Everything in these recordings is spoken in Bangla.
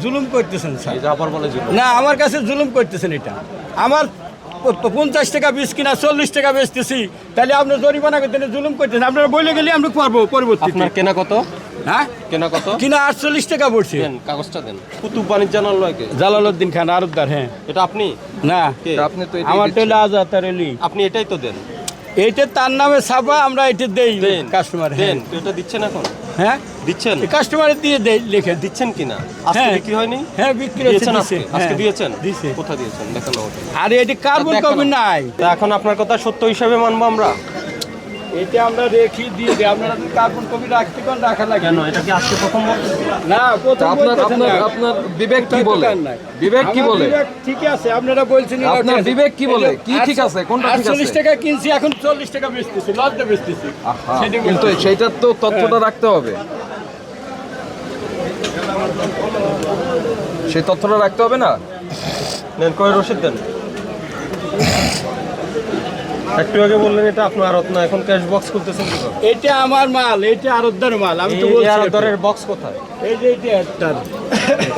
জুলুম করতেছেন স্যার। এই যে আবার বলে জুলুম। না, আমার কাছে জুলুম করতেছেন। এটা আমার 50 টাকা বীজ কিনা 40 টাকা বেচতেছি, তাহলে আপনি জরিমানা করতেন, জুলুম করতেছেন। আপনারা বলে গেলে আমরা পারবো পরবর্তী। আপনার কেনা কত? হ্যাঁ, কেনা কত? কিনা 48 টাকা পড়ছে। দেন কাগজটা দেন। কুতুব বাণিজ্যালয়কে জালালউদ্দিন খান আরবদার। হ্যাঁ, এটা আপনি? না, কে? আপনি তো এটাই আমার তো দিচ্ছেন। আজাতার আলী। আপনি এটাই তো দেন। এইটা তার নামে ছাপা, আমরা এটা দেই দেন কাস্টমার। দেন। তো এটা দিচ্ছেন এখন? হ্যাঁ, দিচ্ছেন? কাস্টমারে দিয়ে দেই লিখে। দিচ্ছেন কিনা? আজকে হ্যাঁ। বিক্রি হয়নি? হ্যাঁ, বিক্রি দিয়েছেন হচ্ছে। আজকে? আজকে দিয়েছেন? দিছে। কোথায় দিয়েছেন? দেখান আমাকে। আর এটি কার্বন দেখানো। কপি নাই। তা এখন আপনার কথা সত্য হিসাবে মানবো আমরা? এটা আমরা রেখে দিয়ে দিই। আপনারা যদি কার্বন কপি রাখতে কোন রাখা লাগে কেন? এটা কি আজকে প্রথম বলতেছেন? না, প্রথম আপনার বলতেছেন আপনার না। আপনার বিবেক কি কোথাও বলে? দোকান নাই। বিবেক কি আমার বলে? বিবেক ঠিক আছে, আপনারা বলছেন এটা আপনার ঠিক আছে। বিবেক কি বলে? কি এই যে ঠিক আছে? কোনটা ঠিক আছে? 48 টাকা কিনছি, এখন 40 টাকা বেচতেছি, লজ্জা বেচতেছি। সেটা কিন্তু বলছি। সেইটার তো তথ্যটা রাখতে হবে। সেই তথ্যটা রাখতে হবে না? নেন, কয় রসিদ দেন। একটু আগে বললেন এটা আপনার আড়ত না, এখন ক্যাশ বক্স খুলতেছেন কি করে? এটা আমার মাল, এটা আরবদার মাল। আমি তো এই বলছি আড়তদারের বক্স কোথায়? এই যে এটা একটা।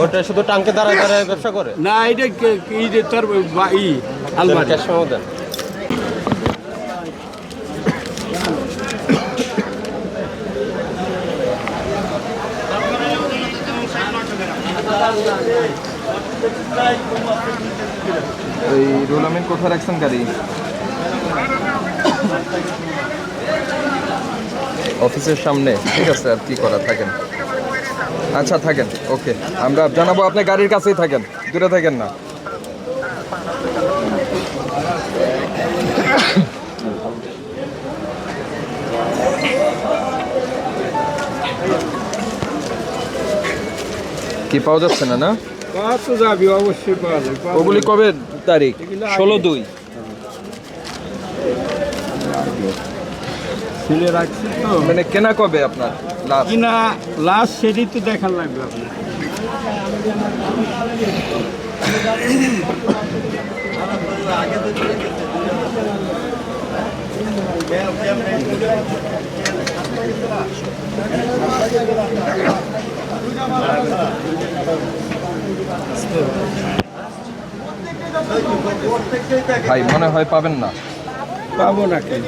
ওটা শুধু টাঙ্কে দাঁড়ায় দাঁড়ায় ব্যবসা করে? না, এটা কি যে তার আলমারি। ক্যাশ মেমো দেন। এই রুল আমিন কোথায় রাখছেন গাড়ি? অফিসের সামনে। ঠিক আছে, আর কি করা, থাকেন। আচ্ছা থাকেন, ওকে, আমরা জানাবো। আপনি গাড়ির কাছেই থাকেন, দূরে থাকেন না। কি পাওয়া যাচ্ছে না? না, পাওয়া তো যাবি, অবশ্যই পাওয়া যাবে। ওগুলি কবে তারিখ? এগুলো আগে। 16/2। ছেলে রাখছি তো, মানে কেনা কবে আপনার লাস্ট? কিনা লাস্ট সেটাই তো দেখার লাগবে আপনার। ভাই মনে হয় পাবেন না। পাবো না কেন?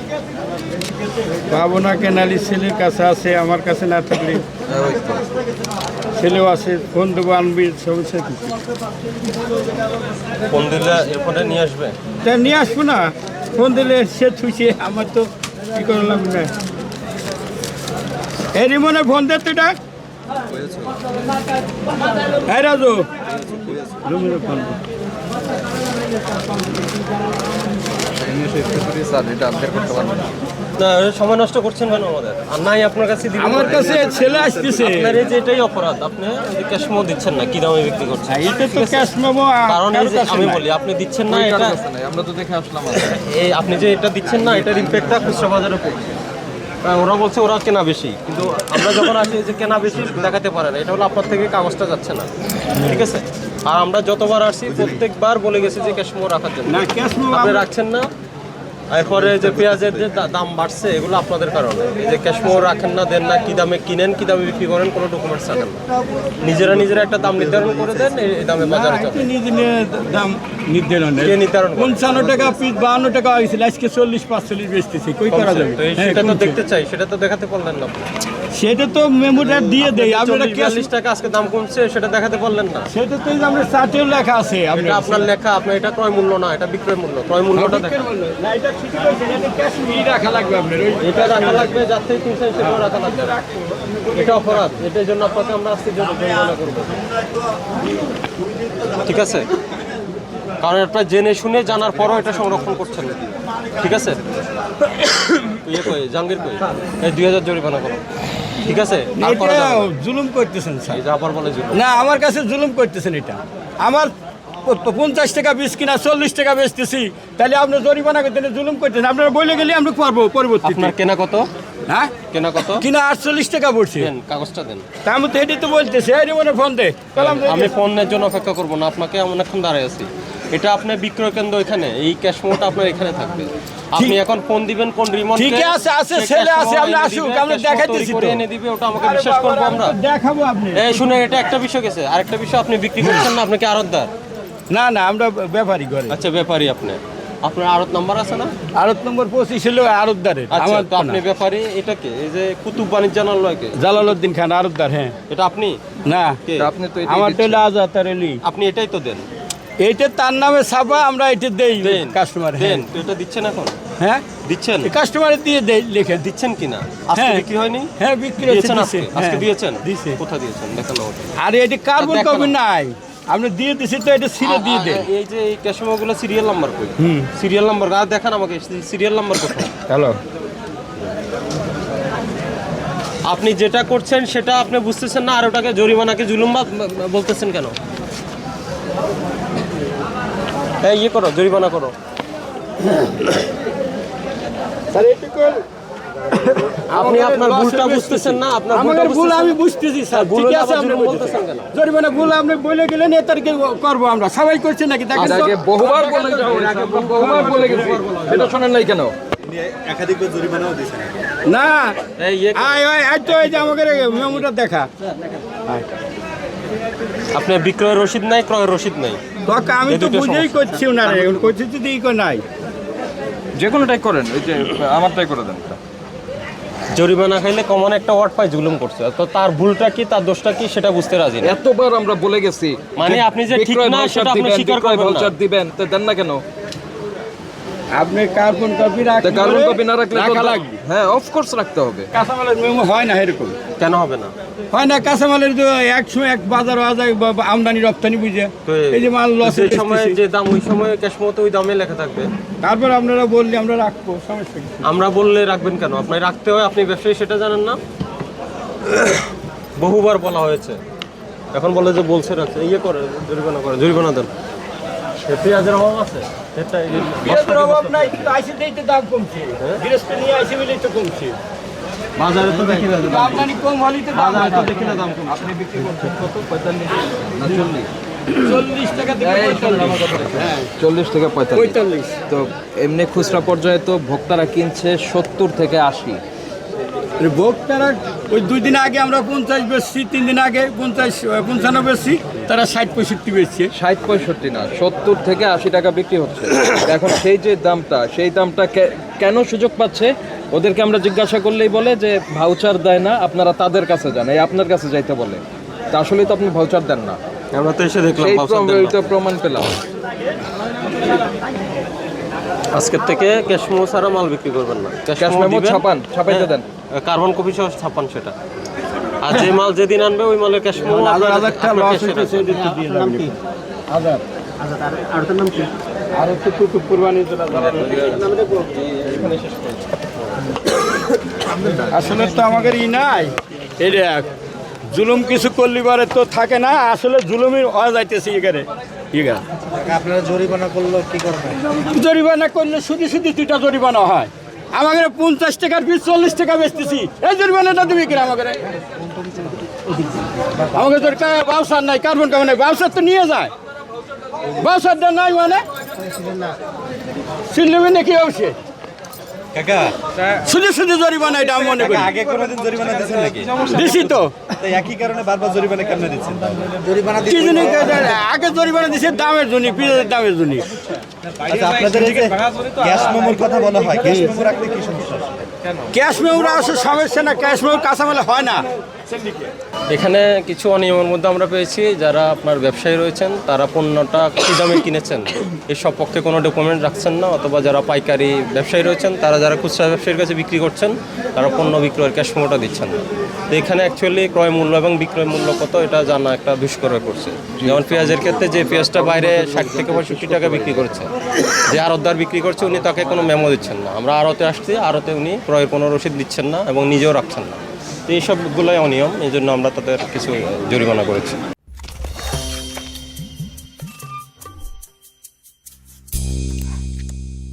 পাবো না কেন? আলি ছেলের কাছে আছে, আমার কাছে না থাকলে ওই তো। ছেলেও আছে। ফোন দেবো, আনবি, সমস্যা কিছু। ফোন দিলে এরপরে নিয়ে আসবে? তা নিয়ে আসবো না, ফোন দিলে সে থুইছে, আমার তো কি করলাম না। এই রিমনে ফোন দে তুই, ডাক। এই রাজু, রুমিনে ফোন দে। স্যার এটা আপডেট করতে পারবেন না। না, সময় নষ্ট করছেন কেন আমাদের? আর নাই আপনার কাছে দিবেন? আমার কাছে ছেলে আসতেছে। আপনার এই যে এটাই অপরাধ, আপনি এই যে ক্যাশ মেমো দিচ্ছেন না, কি দামে বিক্রি করছেন? এটা তো ক্যাশ মেমো। কারণ এই যে আমি বলি, আপনি দিচ্ছেন না ওই কারোর এটা, কাছে নাই, আমরা তো দেখে আসলাম। এই আপনি যে এটা দিচ্ছেন না, এটার ইম্প্যাক্টটা খুচরা বাজারে পড়ছে। ওরা বলছে ওরা কেনা বেশি, কিন্তু আমরা যখন আসি যে কেনা বেশি দেখাতে পারে না, এটা হলো আপনার থেকে কাগজটা যাচ্ছে না, ঠিক আছে? আর আমরা যতবার আসছি প্রত্যেকবার বলে গেছি যে ক্যাশ মেমো রাখার জন্য, না, ক্যাশ মেমো আপনি রাখছেন না। এরপরে যে পেঁয়াজের যে দাম বাড়ছে, এগুলো আপনাদের কারণে। এই যে ক্যাশ মেমো রাখেন না, দেন না, কি দামে কিনেন, কি দামে বিক্রি করেন, কোনো ডকুমেন্টস রাখেন না। নিজেরা একটা দাম নির্ধারণ করে দেন, এই দামে বাজারে চলে। দাম নির্ধারণ কে নির্ধারণ করে? 55 টাকা পিস, 52 টাকা হয়েছিল, আজকে 40-45 বেচতেছি। কই করা যাবে? তো হ্যাঁ, সেটা তো কমছে। দেখতে চাই, সেটা তো দেখাতে পারলেন না আপনি। সেটা তো মেমোটা দিয়ে দেই। আপনারা ক্যাশ, 40-42 টাকা আজকে দাম কমছে, সেটা দেখাতে পারলেন না। সেটা তো আমরা চার্টেও লেখা আছে। এটা আপনার লেখা, আপনার এটা ক্রয় মূল্য না, এটা বিক্রয় মূল্য। ক্রয় মূল্যটা দেখেন। না, এটা ঠিকই বলছেন, এটা ক্যাশ রাখা লাগবে আপনার। এটা রাখা লাগবে, যার থেকে কিনছেন সেটাও রাখা লাগবে। এটা অপরাধ, এটার জন্য আপনাকে আমরা আজকে জরিমানা করব, ঠিক আছে? কারণ আপনার জেনে শুনে জানার পরও এটা সংরক্ষণ করছেন, ঠিক আছে? ইয়ে কই, জাহাঙ্গীর কই, এই 2000 জরিমানা করো, ঠিক আছে? আর করা যাবে না। জুলুম করতেছেন স্যার। এই যে আবার বলে জুলুম। না, আমার কাছে জুলুম করতেছেন। এটা আমার 50 টাকা বীজ কিনা 40 টাকা বেচতেছি, তাহলে আপনি জরিমানা করতেন, জুলুম করতেন। আপনারা বলে গেলে আমরা পারবো পরবর্তী। আপনার কেনা কত? হ্যাঁ কেনা কত? কিনা 48 টাকা পড়ছে। দেন কাগজটা দেন। তা আমি তো এটাই তো বলতেছি, এই রে মনে ফোন দে কলাম দে। আমি ফোনের জন্য অপেক্ষা করবো না, আপনাকে অনেকক্ষণ দাঁড়ায় আছি। এটা আপনার বিক্রয় কেন্দ্র এখানে, এই ক্যাশ মেমোটা আপনার এখানে থাকবে। আপনি এখন ফোন দিবেন কোন রিমোট? ঠিক আছে, আছে, ছেলে আছে, আপনি আসুক, আমরা দেখাইতেছি তো। এনে দিবে, ওটা আমাকে বিশ্বাস করবো আমরা? দেখাবো আপনি। এই শুনে, এটা একটা বিষয় গেছে, আরেকটা বিষয়, আপনি বিক্রি করছেন না, আপনাকে আড়তদার? না না, আমরা ব্যাপারই করে। আচ্ছা, ব্যাপারী আপনি। আপনার আড়ত নাম্বার আছে না? আড়ত নম্বর 25 হলো আড়তদারের। আচ্ছা, আমার তো আপনি ব্যাপারী। এটাকে এই যে কুতুব বাণিজ্যালয়কে, জালালউদ্দিন খান আড়তদার। হ্যাঁ, এটা আপনি? না, কে? তা আপনি তো এটাই আমার তো দিচ্ছেন। হলো আজাদ আলী। আপনি এটাই তো দেন। এইটা তার নামে ছাপা, আমরা এটা দেই দেন কাস্টমার। দেন, তো এটা দিচ্ছেন এখন? হ্যাঁ, দিচ্ছেন? কাস্টমারে দিয়ে দেই, লিখে দিই। দিচ্ছেন কিনা? আজকে হ্যাঁ। বিক্রি হয়নি? হ্যাঁ, বিক্রি দিয়েছেন হচ্ছে, আজকে? আজকে দিয়েছেন? দিছে। কোথায় দিয়েছেন? দেখান আমাকে। আরে এটা কার্বন দেখানো। কপি নাই, আপনি দিয়ে দিছি তো, এটা ছিঁড়ে দিয়ে দেন। এই যে এই ক্যাশমেমোগুলো সিরিয়াল নাম্বার কই? সিরিয়াল নাম্বার দেখান আমাকে, সিরিয়াল নাম্বার কোথায়? হ্যালো, আপনি যেটা করছেন সেটা আপনি বুঝতেছেন না, আর ওটাকে জরিমানাকে জুলুম বলতেছেন কেন? এই ইয়ে করো, জরিমানা করো। স্যার এটুকু আপনি আপনার ভুলটা বুঝতেছেন না, আপনার ভুলটা আমাদের ভুল আমি বুঝতেছেন। বুঝতেছি স্যার, ভুল ঠিক হলে আছে, আবার আপনি জুলুম বলতেছেন বলতেছেন কেন? জরিমানা ভুল আপনি বলে গেলেন, এ তারিখে করবো আমরা, সবাই করছে নাকি দেখেন তো? আগে বহুবার বলে যাও, আগে বহুবার বলে গেছি, এটা শোনেন নাই কেন? না, এই ইয়ে করো। আয় আয় আয় তো, এই যে আমাকে মেমোটা দেখা। আয়। আপনার বিক্রয়ের রসিদ নাই, ক্রয়ের রসিদ নাই। তোকে আমি এই তো দুটো বুঝেই সমস্যা। করছি ওনারে, করছি যদি ই কো নাই। যে কোনোটাই করেন, ওই যে আমারটাই করে দেন। জরিমানা খাইলে কমন একটা ওয়ার্ড পায়, জুলুম করছে। তো তার ভুলটা কি, তার দোষটা কি, সেটা বুঝতে রাজি না। এতবার আমরা বলে গেছি, মানে আপনি যে ঠিক বিক্রয় না, ভাউচার সেটা আপনি দিবেন, স্বীকার বিক্রয় করবেন না। ভাউচার দিবেন, তো দেন না কেন? আপনি কার্বন কপি তা কার্বন কপি না রাখলে তো রাখা লাগবে। হ্যাঁ, অফকোর্স রাখতে হবে। কাঁচামালের মেমো হয় না এরকম, কেন হবে না? হয় না। কাঁচামালের তো একসময় এক বাজার আমদানি রপ্তানি বুঝে, তো এই যে মাল লস যে সময় যে দাম, ওই সময় ক্যাশমোতে ওই দামে লেখা থাকবে। তারপর আপনারা বললে আমরা রাখবো, সমস্যা কি? আমরা বললে রাখবেন কেন? আপনি রাখতে হয়, আপনি ব্যবসায়ী, সেটা জানেন না? বহুবার বলা হয়েছে, এখন বলে যে বলছে রাখছে। ইয়ে করে, জরিমানা করে, জরিমানা দেন। পেঁয়াজের অভাব আছে, সেটা পেঁয়াজের অভাব নাই, কিন্তু আইসি দিয়েই তো দাম কমছে। গৃহস্থ নিয়ে আইসি বলেই তো কমছে। বাজারে তো দেখি না দাম। আমদানি কম হলেই তো দাম বাজারে তো বাড়ে। দেখি না দাম কম। আপনি বিক্রি করছেন কত? 45 না 40? 40 টাকা থেকে 45। হ্যাঁ, 40 থেকে 45। 45। তো এমনি খুচরা পর্যায়ে তো ভোক্তারা কিনছে 70 থেকে 80। ভোক্তারা ওই 2 দিন আগে আমরা 50 বেচছি, 3 দিন আগে 55 বেচছি, তারা 60-65 বেচছে। 60-65 না, 70 থেকে 80 টাকা বিক্রি হচ্ছে। এখন সেই যে দামটা, সেই দামটা কেন সুযোগ পাচ্ছে? ওদেরকে আমরা জিজ্ঞাসা করলেই বলে যে ভাউচার দেয় না, আপনারা তাদের কাছে যান, এই আপনার কাছে যাইতে বলে। তা আসলে তো আপনি ভাউচার দেন না, আমরা তো এসে দেখলাম সেই ভাউচার দেন না। প্রমাণ পেলাম। আজকের থেকে ক্যাশমো ছাড়া মাল বিক্রি করবেন না। ক্যাশ মেমো ছাপান, ছাপাইতে দেন। কার্বন কপি সহ ছাপান সেটা। আর যে মাল যেদিন আনবে ওই মালের ক্যাশমো হাজারটা লস হইতেছে, এদেরকে দিয়ে দাও। হাজার আর তো নাম কি? আর তো কুতুব কুরবানি চলে আসলে তো আমাদের ই নাই, এই দেখ জুলুম কিছু করলি বারে তো থাকে না, আসলে জুলুমই হওয়া যাইতেছে এখানে। আপনারা জরিমানা করলো কি করবেন? জরিমানা করলে শুধু শুধু 2টা জরিমানা হয়। আমাদের 50 টাকার পিস 40 টাকা বেচতেছি, এই জরিমানাটা দিবি কিনা? আমাকে তোর বাউসার নাই, কার্বন কার্বন নাই, বাউসার তো নিয়ে যায়, বাউসারটা নাই মানে সিলবে নাকি অবশ্যই কাকা শুধু শুধু জরিমানা, এটা আমি মনে করি। আগে কোনোদিন জরিমানা দিচ্ছেন নাকি? দিছি তো, তো একই কারণে বারবার জরিমানা কেন দিচ্ছেন? জরিমানা কি জন্য আগে জরিমানা দিছে? দামের জন্য, পিঁয়াজের দামের জন্য। আচ্ছা, আপনাদের এই যে গ্যাস মেমোর কথা বলা হয়, গ্যাস মেমো রাখলে কি সমস্যা? ক্যাশ মেমোরা আসলে সমস্যা না, ক্যাশ মেমো কাঁচামালে হয় না। এখানে কিছু অনিয়মের মধ্যে আমরা পেয়েছি, যারা আপনার ব্যবসায়ী রয়েছেন তারা পণ্যটা কী দামে কিনেছেন এর সপক্ষে কোনো ডকুমেন্ট রাখছেন না, অথবা যারা পাইকারি ব্যবসায়ী রয়েছেন তারা যারা খুচরা ব্যবসায়ীর কাছে বিক্রি করছেন তারা পণ্য বিক্রয়ের ক্যাশ মেমোটা দিচ্ছেন না। তো এখানে অ্যাকচুয়ালি ক্রয় মূল্য এবং বিক্রয় মূল্য কত এটা জানা একটা দুষ্কর হয়ে পড়ছে। যেমন পেঁয়াজের ক্ষেত্রে যে পেঁয়াজটা বাইরে 60 থেকে 65 টাকা বিক্রি করছে, যে আড়তদার বিক্রি করছে উনি তাকে কোনো মেমো দিচ্ছেন না। আমরা আড়তে আসছি, আড়তে উনি ক্রয়ের কোনো রসিদ দিচ্ছেন না এবং নিজেও রাখছেন না। তো এইসবগুলোই অনিয়ম, এই জন্য আমরা তাদের কিছু জরিমানা করেছি।